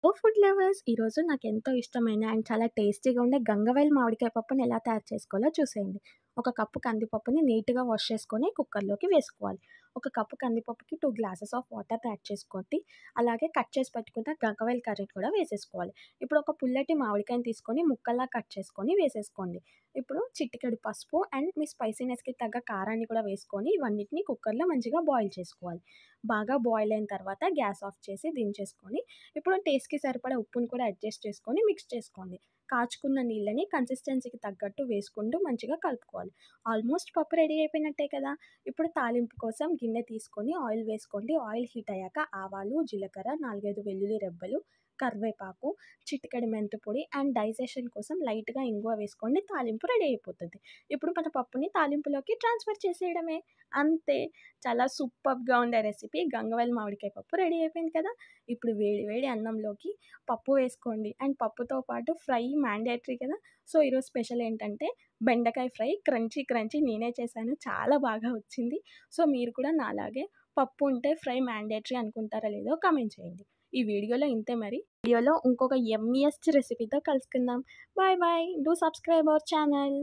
ఓ food lovers ఈరోజు నాకెంతో ఇష్టమైన అండ్ చాలా టేస్టీగా ఉండే గంగవాయల మామిడికాయ పప్పుని ఎలా తయారు చేసుకోవాలో చూసేయండి. ఒక కప్పు కందిపప్పుని నీట్‌గా వాష్ చేసుకొని కుక్కర్‌లోకి వేసుకోవాలి. ఒక కప్పు కందిపప్పుకి 2 గ్లాసెస్ ఆఫ్ వాటర్ యాడ్ చేసుకోండి. అలాగే కట్ చేసి పెట్టుకున్న గంగవాయల కర్రీని కూడా వేసేసుకోవాలి. ఇప్పుడు ఒక పుల్లటి మామిడికాయని తీసుకొని ముక్కల్లా కట్ చేసుకొని వేసేసుకోండి. ఇప్పుడు చిటికెడు పసుపు అండ్ మీ స్పైసీనెస్‌కి తగ్గ కారాన్ని కూడా వేసుకొని ఇవన్నిటిని కుక్కర్‌లో మంచిగా బాయిల్ చేసుకోవాలి. బాగా బాయిల్ అయిన తర్వాత గ్యాస్ ఆఫ్ చేసి దించేసుకొని ఇప్పుడు టేస్ట్‌కి సరిపడా ఉప్పుని కూడా అడ్జస్ట్ చేసుకొని మిక్స్ చేసుకోండి. కాచుకున్న నీళ్ళని కన్సిస్టెన్సీకి తగ్గట్టు వేసుకుంటూ మంచిగా కలుపుకోవాలి. ఆల్మోస్ట్ పప్పు రెడీ అయిపోయినట్టే కదా! ఇప్పుడు తాలింపు కోసం గిన్నె తీసుకొని ఆయిల్ వేసుకోండి. ఆయిల్ హీట్ అయ్యాక ఆవాలు, జీలకర్ర, 4, 5 వెల్లుల్లి రెబ్బలు, కరివేపాకు, చిటికెడు మెంతిపొడి అండ్ డైజెషన్ కోసం లైట్‌గా ఇంగువ వేసుకోండి. తాలింపు రెడీ అయిపోతది. ఇప్పుడు మన పప్పుని తాలింపులోకి ట్రాన్స్‌ఫర్ చేసేయడమే. అంతే. చాలా సూపర్బ్‌గా ఉండే రెసిపీ గంగవాయల మామిడికాయ పప్పు రెడీ అయిపోయింది కదా! ఇప్పుడు వేడి వేడి అన్నంలోకి పప్పు వేసుకోండి. అండ్ పప్పుతో పాటు ఫ్రై మ్యాండేటరీ కదా! సో, ఈరోజు స్పెషల్ ఏంటంటే బెండకాయ ఫ్రై క్రంచీ క్రంచీ నేనే చేశాను. చాలా బాగా వచ్చింది. సో, మీరు కూడా నాలాగే పప్పు ఉంటే ఫ్రై మ్యాండేటరీ అనుకుంటారో లేదో కామెంట్ చేయండి. ఈ వీడియోలో ఇంతే మరి. వీడియోలో ఇంకొక యమ్మీయెస్ట్ రెసిపీతో కలుసుకుందాం. Bye bye. Do subscribe our channel.